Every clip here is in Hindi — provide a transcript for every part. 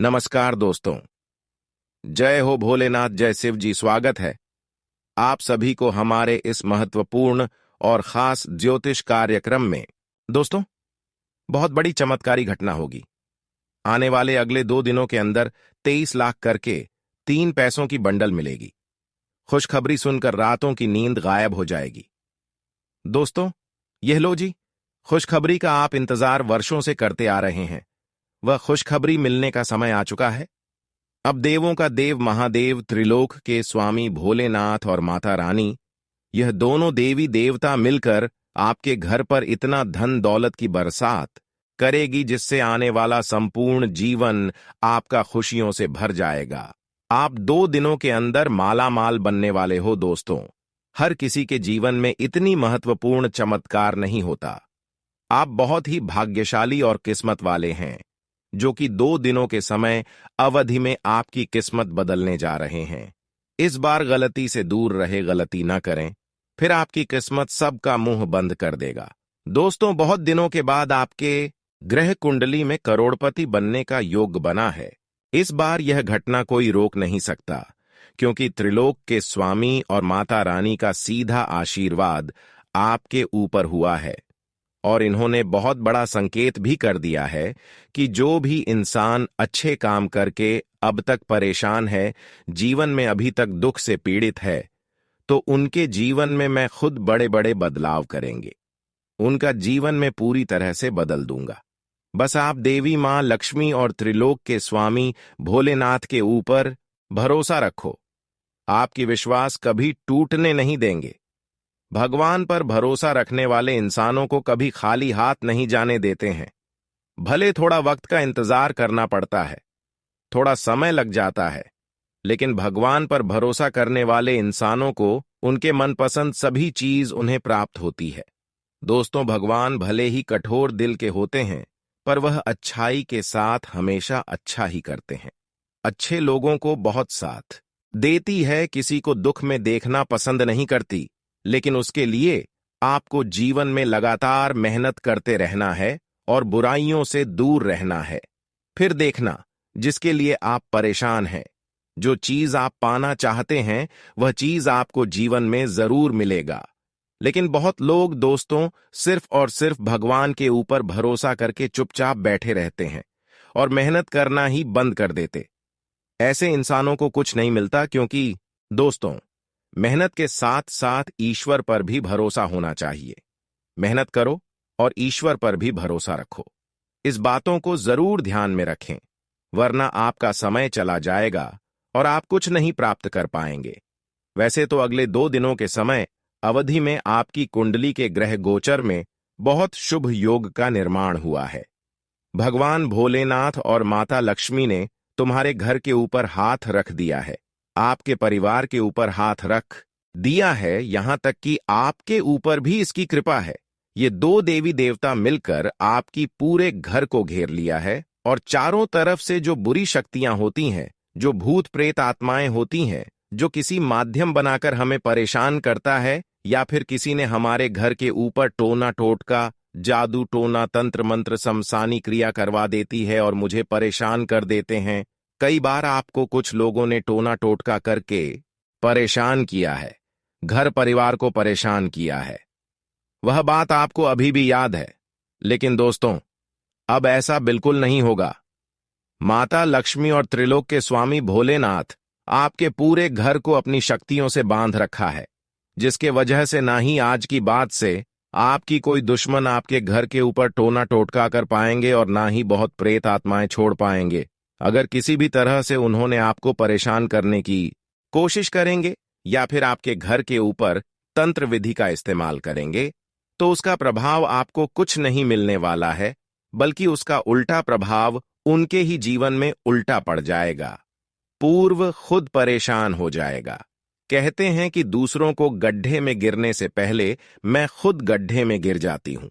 नमस्कार दोस्तों। जय हो भोलेनाथ, जय शिव जी। स्वागत है आप सभी को हमारे इस महत्वपूर्ण और खास ज्योतिष कार्यक्रम में। दोस्तों, बहुत बड़ी चमत्कारी घटना होगी। आने वाले अगले 2 दिनों के अंदर 23 लाख करके 3 पैसों की बंडल मिलेगी। खुशखबरी सुनकर रातों की नींद गायब हो जाएगी। दोस्तों, यह लो जी, खुशखबरी का आप इंतजार वर्षों से करते आ रहे हैं। वह खुशखबरी मिलने का समय आ चुका है। अब देवों का देव महादेव, त्रिलोक के स्वामी भोलेनाथ और माता रानी, यह दोनों देवी देवता मिलकर आपके घर पर इतना धन दौलत की बरसात करेगी जिससे आने वाला संपूर्ण जीवन आपका खुशियों से भर जाएगा। आप 2 दिनों के अंदर माला माल बनने वाले हो। दोस्तों, हर किसी के जीवन में इतनी महत्वपूर्ण चमत्कार नहीं होता। आप बहुत ही भाग्यशाली और किस्मत वाले हैं, जो कि 2 दिनों के समय अवधि में आपकी किस्मत बदलने जा रहे हैं। इस बार गलती से दूर रहे, गलती न करें, फिर आपकी किस्मत सबका मुंह बंद कर देगा। दोस्तों, बहुत दिनों के बाद आपके ग्रह कुंडली में करोड़पति बनने का योग बना है। इस बार यह घटना कोई रोक नहीं सकता, क्योंकि त्रिलोक के स्वामी और माता रानी का सीधा आशीर्वाद आपके ऊपर हुआ है। और इन्होंने बहुत बड़ा संकेत भी कर दिया है कि जो भी इंसान अच्छे काम करके अब तक परेशान है, जीवन में अभी तक दुख से पीड़ित है, तो उनके जीवन में मैं खुद बड़े बड़े बदलाव करेंगे। उनका जीवन में पूरी तरह से बदल दूंगा। बस आप देवी मां लक्ष्मी और त्रिलोक के स्वामी भोलेनाथ के ऊपर भरोसा रखो। आपकी विश्वास कभी टूटने नहीं देंगे। भगवान पर भरोसा रखने वाले इंसानों को कभी खाली हाथ नहीं जाने देते हैं। भले थोड़ा वक्त का इंतजार करना पड़ता है, थोड़ा समय लग जाता है, लेकिन भगवान पर भरोसा करने वाले इंसानों को उनके मनपसंद सभी चीज उन्हें प्राप्त होती है। दोस्तों, भगवान भले ही कठोर दिल के होते हैं, पर वह अच्छाई के साथ हमेशा अच्छा ही करते हैं। अच्छे लोगों को बहुत साथ देती है, किसी को दुख में देखना पसंद नहीं करती, लेकिन उसके लिए आपको जीवन में लगातार मेहनत करते रहना है और बुराइयों से दूर रहना है। फिर देखना, जिसके लिए आप परेशान हैं, जो चीज आप पाना चाहते हैं, वह चीज आपको जीवन में जरूर मिलेगा। लेकिन बहुत लोग दोस्तों सिर्फ और सिर्फ भगवान के ऊपर भरोसा करके चुपचाप बैठे रहते हैं और मेहनत करना ही बंद कर देते। ऐसे इंसानों को कुछ नहीं मिलता, क्योंकि दोस्तों, मेहनत के साथ साथ ईश्वर पर भी भरोसा होना चाहिए। मेहनत करो और ईश्वर पर भी भरोसा रखो। इस बातों को जरूर ध्यान में रखें, वरना आपका समय चला जाएगा और आप कुछ नहीं प्राप्त कर पाएंगे। वैसे तो अगले 2 दिनों के समय अवधि में आपकी कुंडली के ग्रह गोचर में बहुत शुभ योग का निर्माण हुआ है। भगवान भोलेनाथ और माता लक्ष्मी ने तुम्हारे घर के ऊपर हाथ रख दिया है, आपके परिवार के ऊपर हाथ रख दिया है, यहां तक कि आपके ऊपर भी इसकी कृपा है। ये 2 देवी देवता मिलकर आपकी पूरे घर को घेर लिया है और चारों तरफ से जो बुरी शक्तियां होती हैं, जो भूत प्रेत आत्माएं होती हैं, जो किसी माध्यम बनाकर हमें परेशान करता है, या फिर किसी ने हमारे घर के ऊपर टोना टोटका, जादू टोना, तंत्र मंत्र, शमशानी क्रिया करवा देती है और मुझे परेशान कर देते हैं। कई बार आपको कुछ लोगों ने टोना टोटका करके परेशान किया है, घर परिवार को परेशान किया है। वह बात आपको अभी भी याद है, लेकिन दोस्तों, अब ऐसा बिल्कुल नहीं होगा। माता लक्ष्मी और त्रिलोक के स्वामी भोलेनाथ आपके पूरे घर को अपनी शक्तियों से बांध रखा है, जिसके वजह से ना ही आज की बात से आपकी कोई दुश्मन आपके घर के ऊपर टोना टोटका कर पाएंगे और ना ही बहुत प्रेत आत्माएं छोड़ पाएंगे। अगर किसी भी तरह से उन्होंने आपको परेशान करने की कोशिश करेंगे या फिर आपके घर के ऊपर तंत्र विधि का इस्तेमाल करेंगे, तो उसका प्रभाव आपको कुछ नहीं मिलने वाला है, बल्कि उसका उल्टा प्रभाव उनके ही जीवन में उल्टा पड़ जाएगा। पूर्व खुद परेशान हो जाएगा। कहते हैं कि दूसरों को गड्ढे में गिरने से पहले मैं खुद गड्ढे में गिर जाती हूं।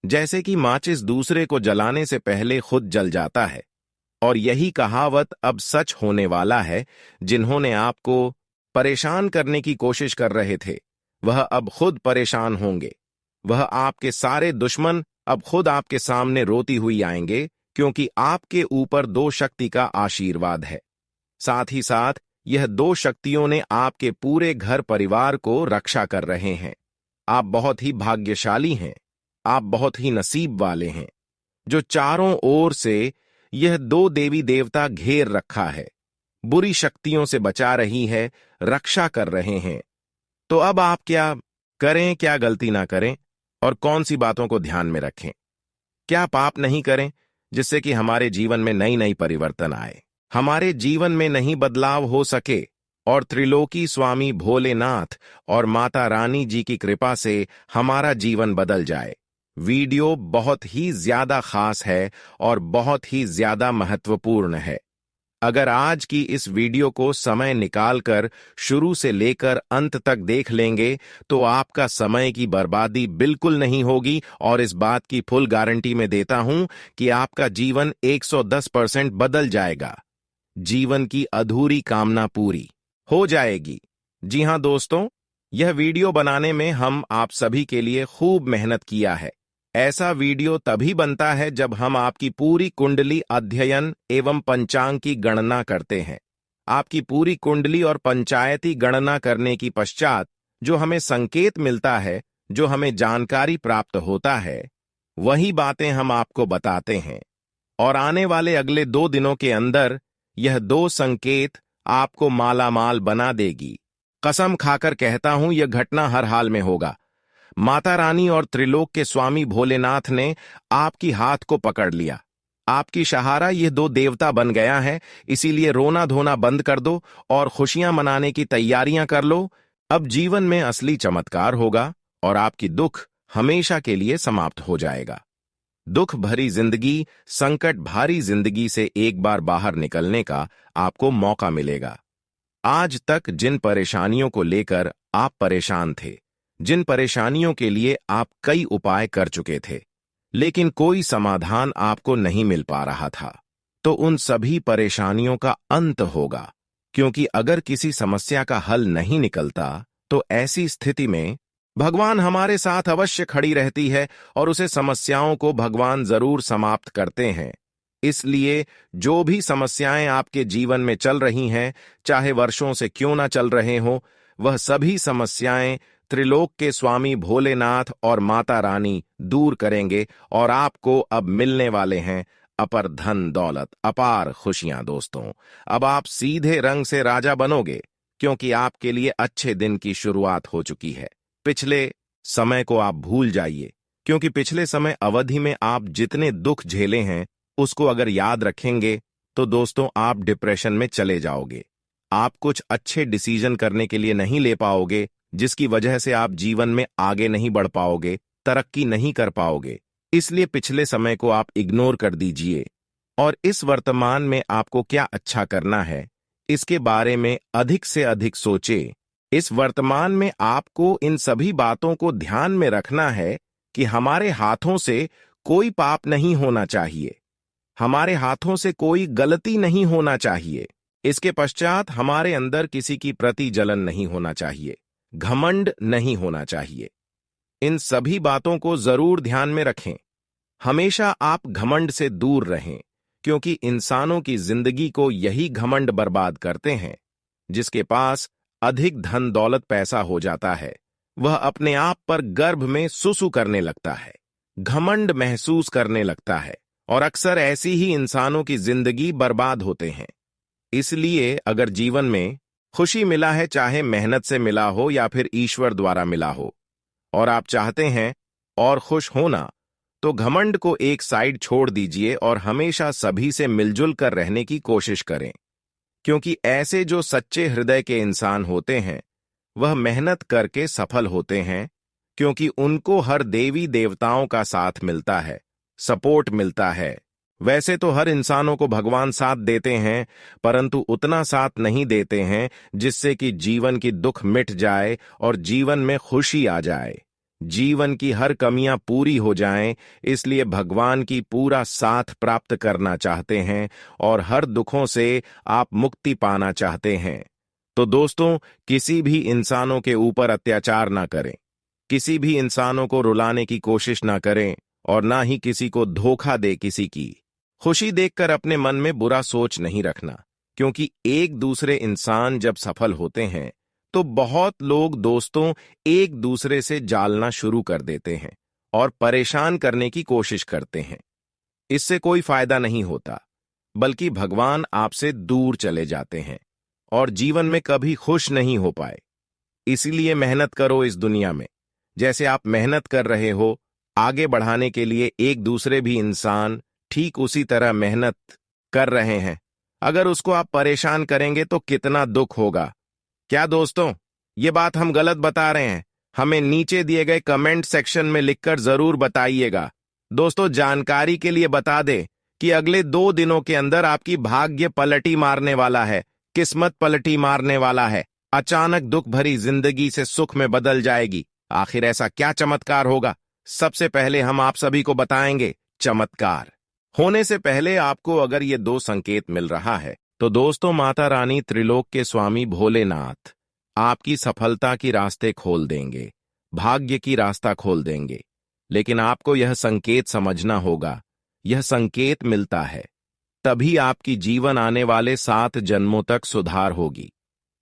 जैसे कि माचिस दूसरे को जलाने से पहले खुद जल जाता है, और यही कहावत अब सच होने वाला है। जिन्होंने आपको परेशान करने की कोशिश कर रहे थे, वह अब खुद परेशान होंगे। वह आपके सारे दुश्मन अब खुद आपके सामने रोती हुई आएंगे क्योंकि आपके ऊपर दो शक्ति का आशीर्वाद है। साथ ही साथ यह दो शक्तियों ने आपके पूरे घर परिवार को रक्षा कर रहे हैं। आप बहुत ही भाग्यशाली हैं। आप बहुत ही नसीब वाले हैं, जो चारों ओर से यह दो देवी देवता घेर रखा है, बुरी शक्तियों से बचा रही है, रक्षा कर रहे हैं। तो अब आप क्या करें, क्या गलती ना करें और कौन सी बातों को ध्यान में रखें, क्या पाप नहीं करें, जिससे कि हमारे जीवन में नई नई परिवर्तन आए, हमारे जीवन में नहीं बदलाव हो सके और त्रिलोकी स्वामी भोलेनाथ और माता रानी जी की कृपा से हमारा जीवन बदल जाए। वीडियो बहुत ही ज्यादा खास है और बहुत ही ज्यादा महत्वपूर्ण है। अगर आज की इस वीडियो को समय निकालकर शुरू से लेकर अंत तक देख लेंगे तो आपका समय की बर्बादी बिल्कुल नहीं होगी और इस बात की फुल गारंटी मैं देता हूं कि आपका जीवन 110% बदल जाएगा। जीवन की अधूरी कामना पूरी हो जाएगी। जी हां दोस्तों, यह वीडियो बनाने में हम आप सभी के लिए खूब मेहनत किया है। ऐसा वीडियो तभी बनता है जब हम आपकी पूरी कुंडली अध्ययन एवं पंचांग की गणना करते हैं। आपकी पूरी कुंडली और पंचायती गणना करने की पश्चात जो हमें संकेत मिलता है, जो हमें जानकारी प्राप्त होता है, वही बातें हम आपको बताते हैं। और आने वाले अगले 2 दिनों के अंदर यह 2 संकेत आपको मालामाल बना देगी। कसम खाकर कहता हूं, यह घटना हर हाल में होगा। माता रानी और त्रिलोक के स्वामी भोलेनाथ ने आपकी हाथ को पकड़ लिया। आपकी सहारा ये 2 देवता बन गया है, इसीलिए रोना धोना बंद कर दो और खुशियां मनाने की तैयारियां कर लो। अब जीवन में असली चमत्कार होगा और आपकी दुख हमेशा के लिए समाप्त हो जाएगा। दुख भरी जिंदगी, संकट भारी जिंदगी से एक बार बाहर निकलने का आपको मौका मिलेगा। आज तक जिन परेशानियों को लेकर आप परेशान थे, जिन परेशानियों के लिए आप कई उपाय कर चुके थे, लेकिन कोई समाधान आपको नहीं मिल पा रहा था, तो उन सभी परेशानियों का अंत होगा। क्योंकि अगर किसी समस्या का हल नहीं निकलता, तो ऐसी स्थिति में भगवान हमारे साथ अवश्य खड़ी रहती है और उसे समस्याओं को भगवान जरूर समाप्त करते हैं। इसलिए जो भी समस्याएं आपके जीवन में चल रही हैं, चाहे वर्षों से क्यों ना चल रहे हों, वह सभी समस्याएं त्रिलोक के स्वामी भोलेनाथ और माता रानी दूर करेंगे और आपको अब मिलने वाले हैं अपर धन दौलत, अपार खुशियां। दोस्तों, अब आप सीधे रंग से राजा बनोगे, क्योंकि आपके लिए अच्छे दिन की शुरुआत हो चुकी है। पिछले समय को आप भूल जाइए, क्योंकि पिछले समय अवधि में आप जितने दुख झेले हैं उसको अगर याद रखेंगे तो दोस्तों आप डिप्रेशन में चले जाओगे। आप कुछ अच्छे डिसीजन करने के लिए नहीं ले पाओगे, जिसकी वजह से आप जीवन में आगे नहीं बढ़ पाओगे, तरक्की नहीं कर पाओगे। इसलिए पिछले समय को आप इग्नोर कर दीजिए और इस वर्तमान में आपको क्या अच्छा करना है, इसके बारे में अधिक से अधिक सोचें। इस वर्तमान में आपको इन सभी बातों को ध्यान में रखना है कि हमारे हाथों से कोई पाप नहीं होना चाहिए, हमारे हाथों से कोई गलती नहीं होना चाहिए। इसके पश्चात हमारे अंदर किसी की प्रति जलन नहीं होना चाहिए, घमंड नहीं होना चाहिए। इन सभी बातों को जरूर ध्यान में रखें। हमेशा आप घमंड से दूर रहें, क्योंकि इंसानों की जिंदगी को यही घमंड बर्बाद करते हैं। जिसके पास अधिक धन दौलत पैसा हो जाता है, वह अपने आप पर गर्भ में सुसु करने लगता है, घमंड महसूस करने लगता है और अक्सर ऐसी ही इंसानों की जिंदगी बर्बाद होते हैं। इसलिए अगर जीवन में खुशी मिला है, चाहे मेहनत से मिला हो या फिर ईश्वर द्वारा मिला हो, और आप चाहते हैं और खुश होना, तो घमंड को एक साइड छोड़ दीजिए और हमेशा सभी से मिलजुल कर रहने की कोशिश करें। क्योंकि ऐसे जो सच्चे हृदय के इंसान होते हैं, वह मेहनत करके सफल होते हैं, क्योंकि उनको हर देवी देवताओं का साथ मिलता है, सपोर्ट मिलता है। वैसे तो हर इंसानों को भगवान साथ देते हैं, परंतु उतना साथ नहीं देते हैं जिससे कि जीवन की दुख मिट जाए और जीवन में खुशी आ जाए, जीवन की हर कमियां पूरी हो जाएं। इसलिए भगवान की पूरा साथ प्राप्त करना चाहते हैं और हर दुखों से आप मुक्ति पाना चाहते हैं। तो दोस्तों, किसी भी इंसानों के ऊपर अत्याचार ना करें, किसी भी इंसानों को रुलाने की कोशिश ना करें और ना ही किसी को धोखा दे किसी की। खुशी देखकर अपने मन में बुरा सोच नहीं रखना, क्योंकि एक दूसरे इंसान जब सफल होते हैं तो बहुत लोग दोस्तों एक दूसरे से जालना शुरू कर देते हैं और परेशान करने की कोशिश करते हैं। इससे कोई फायदा नहीं होता, बल्कि भगवान आपसे दूर चले जाते हैं और जीवन में कभी खुश नहीं हो पाए। इसीलिए मेहनत करो इस दुनिया में, जैसे आप मेहनत कर रहे हो आगे बढ़ाने के लिए, एक दूसरे भी इंसान ठीक उसी तरह मेहनत कर रहे हैं। अगर उसको आप परेशान करेंगे तो कितना दुख होगा। क्या दोस्तों, ये बात हम गलत बता रहे हैं? हमें नीचे दिए गए कमेंट सेक्शन में लिखकर जरूर बताइएगा। दोस्तों, जानकारी के लिए बता दें कि अगले 2 दिनों के अंदर आपकी भाग्य पलटी मारने वाला है, किस्मत पलटी मारने वाला है। अचानक दुख भरी जिंदगी से सुख में बदल जाएगी। आखिर ऐसा क्या चमत्कार होगा? सबसे पहले हम आप सभी को बताएंगे। चमत्कार होने से पहले आपको अगर ये 2 संकेत मिल रहा है तो दोस्तों, माता रानी त्रिलोक के स्वामी भोलेनाथ आपकी सफलता की रास्ते खोल देंगे, भाग्य की रास्ता खोल देंगे। लेकिन आपको यह संकेत समझना होगा। यह संकेत मिलता है तभी आपकी जीवन आने वाले 7 जन्मों तक सुधार होगी।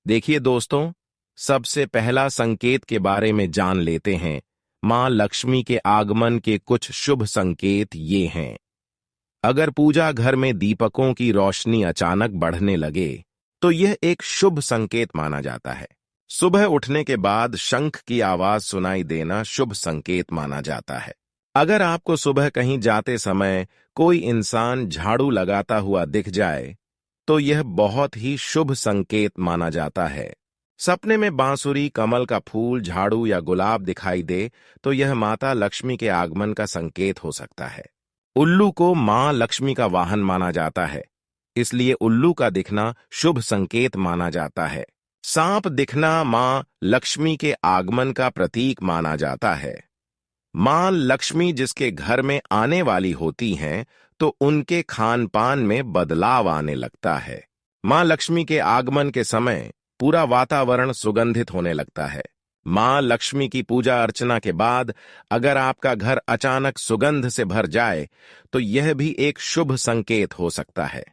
देखिए दोस्तों, सबसे पहला संकेत के बारे में जान लेते हैं। मां लक्ष्मी के आगमन के कुछ शुभ संकेत ये हैं। अगर पूजा घर में दीपकों की रोशनी अचानक बढ़ने लगे तो यह एक शुभ संकेत माना जाता है। सुबह उठने के बाद शंख की आवाज सुनाई देना शुभ संकेत माना जाता है। अगर आपको सुबह कहीं जाते समय कोई इंसान झाड़ू लगाता हुआ दिख जाए तो यह बहुत ही शुभ संकेत माना जाता है। सपने में बांसुरी, कमल का फूल, झाड़ू या गुलाब दिखाई दे तो यह माता लक्ष्मी के आगमन का संकेत हो सकता है। उल्लू को मां लक्ष्मी का वाहन माना जाता है, इसलिए उल्लू का दिखना शुभ संकेत माना जाता है। सांप दिखना मां लक्ष्मी के आगमन का प्रतीक माना जाता है। मां लक्ष्मी जिसके घर में आने वाली होती हैं तो उनके खान पान में बदलाव आने लगता है। मां लक्ष्मी के आगमन के समय पूरा वातावरण सुगंधित होने लगता है। मां लक्ष्मी की पूजा अर्चना के बाद अगर आपका घर अचानक सुगंध से भर जाए तो यह भी एक शुभ संकेत हो सकता है।